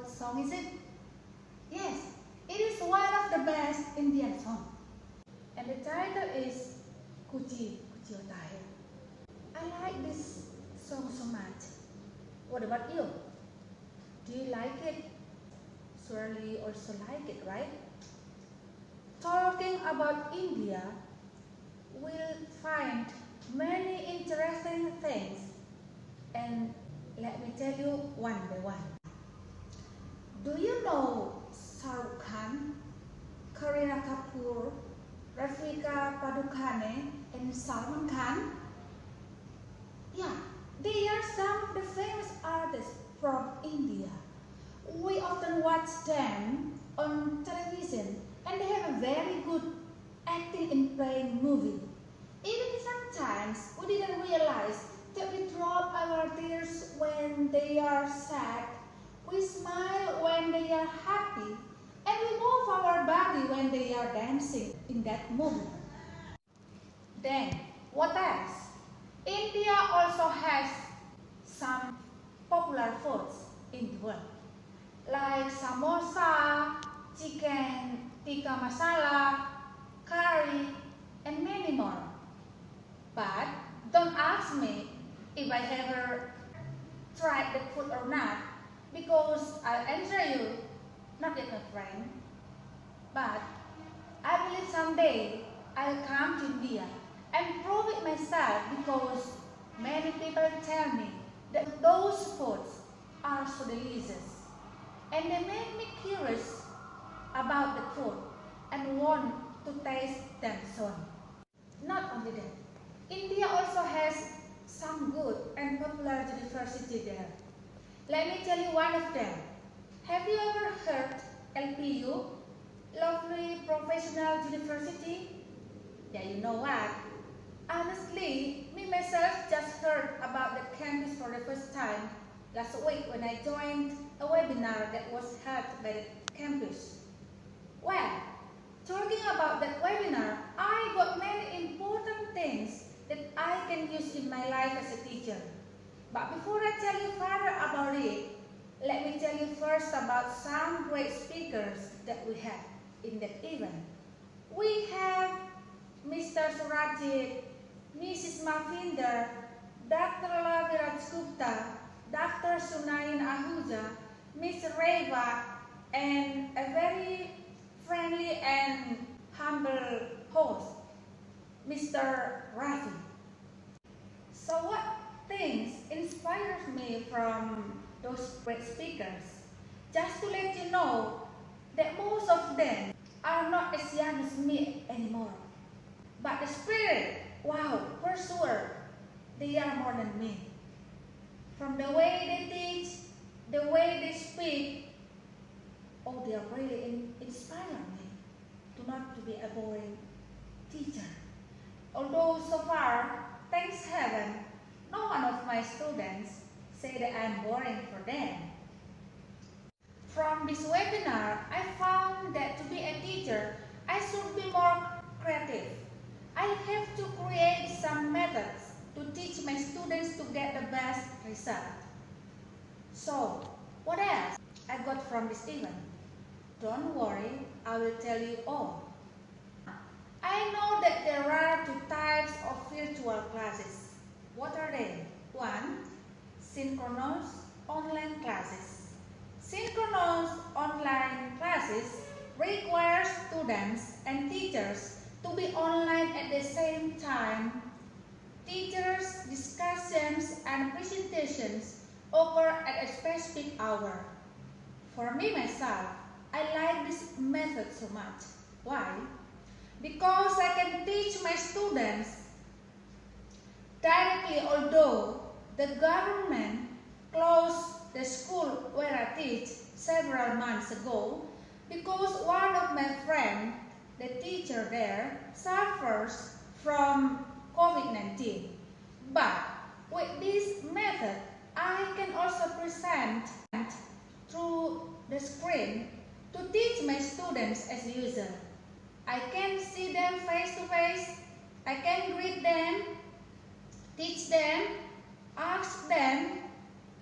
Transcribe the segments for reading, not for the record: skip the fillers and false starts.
What song is it? Yes, it is one of the best Indian songs. And the title is Kuchi Kuchi Hota Hai. I like this song so much. What about you? Do you like it? Surely you also like it, right? Talking about India, we'll find many interesting things, and let me tell you one by one. Do you know Shah Rukh Khan, Kareena Kapoor, Rafika Padukone, and Salman Khan? Yeah, they are some of the famous artists from India. We often watch them on television, and they have a very good acting in playing movie. Even sometimes we didn't realize that we drop our tears when they are sad, we smile when they are happy, and we move our body when they are dancing in that movie. Then, what else? India also has some popular foods in the world, like samosa, chicken tikka masala, curry, and many more. But don't ask me if I ever tried the food or not, because I'll answer you, not yet, my friend. But I believe someday I'll come to India and prove it myself, because many people tell me that those foods are so delicious, and they make me curious about the food and want to taste them soon. Not only that, India also has some good and popular university there. Let me tell you one of them. Have you ever heard LPU, Lovely Professional University? Yeah, you know what? Honestly, me myself just heard about the campus for the first time last week when I joined a webinar that was held by the campus. Well, talking about that webinar, I got many important things that I can use in my life as a teacher. But before I tell you further about it, let me tell you first about some great speakers that we had in that event. We have Mr. Surajit, Mrs. Malvinder, Dr. Laviraj Gupta, Dr. Sunayin Ahuja, Ms. Reva, and a very friendly and humble host, Mr. Rafi. So what things inspires me from those great speakers? Just to let you know that most of them are not as young as me anymore. But the spirit, wow, for sure, they are more than me. From the way they teach, the way they speak, oh, they are really inspire me to not to be a boring teacher. Although so far, thanks heaven, no one of my students say that I'm boring for them. From this webinar, I found that to be a teacher, I should be more creative. I have to create some methods to teach my students to get the best result. So, what else I got from this event? Don't worry, I will tell you all. I know that there are two types of virtual classes. What are they? One, synchronous online classes. Synchronous online classes require students and teachers to be online at the same time. Teachers' discussions and presentations occur at a specific hour. For me myself, I like this method so much. Why? Because I can teach my students directly, although the government closed the school where I teach several months ago, because one of my friends, the teacher there, suffers from COVID-19. But with this method, I can also present through the screen to teach my students as usual. I can see them face to face, I can greet them, teach them, ask them,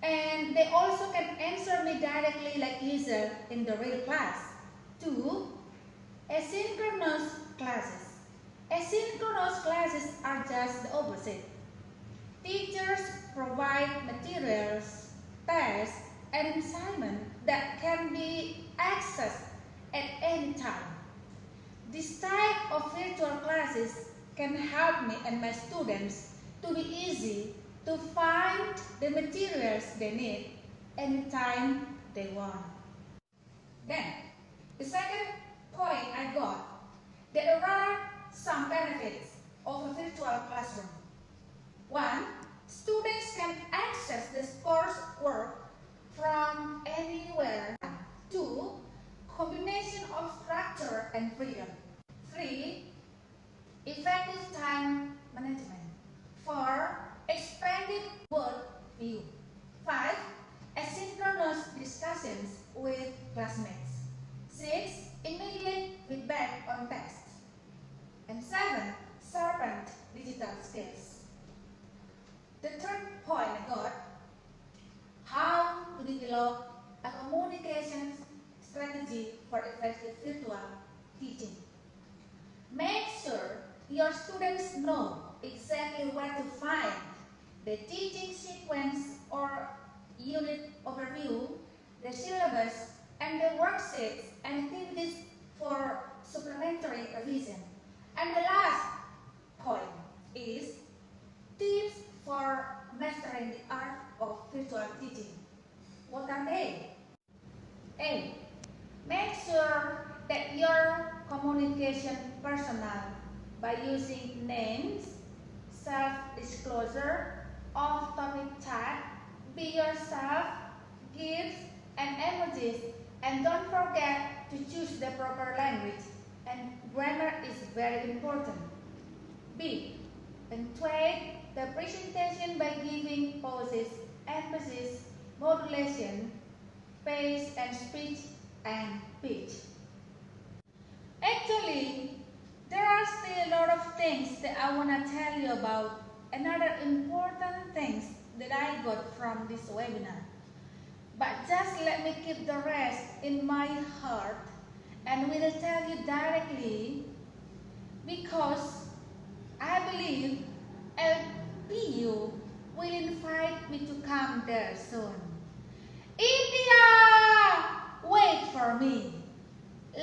And they also can answer me directly like usual in the real class. 2. Asynchronous classes. Asynchronous classes are just the opposite. Teachers provide materials, tests, and assignments that can be accessed at any time. This type of virtual classes can help me and my students to be easy to find the materials they need anytime they want. Then, the second point I got, there are some benefits of a virtual classroom. 1. Students can access this coursework from anywhere. 2. Combination of structure and freedom. 3. Effective time management. 4. Expanded world view. 5. Asynchronous discussions with classmates. 6. Immediate feedback on tests. And 7. Sharpened digital skills. The third point I got, how to develop a communication strategy for effective virtual teaching. Make sure your students know exactly where to find the teaching sequence or unit overview, the syllabus, and the worksheets and activities for supplementary revision. And the last point is tips for mastering the art of virtual teaching. What are they? A. Make sure that your communication personal by using names, self-disclosure, off-topic chat, be yourself, gifs, and emojis, and don't forget to choose the proper language, and grammar is very important. B. Punctuate the presentation by giving pauses, emphasis, modulation, pace and speech, and pitch. Actually, there are still a lot of things that I want to tell you about, another important things that I got from this webinar. But just let me keep the rest in my heart and will tell you directly, because I believe LPU will invite me to come there soon. India! Wait for me.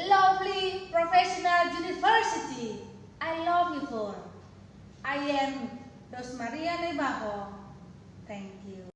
Lovely Professional University. I love you for. I am Rosmaria Nebajo. Thank you.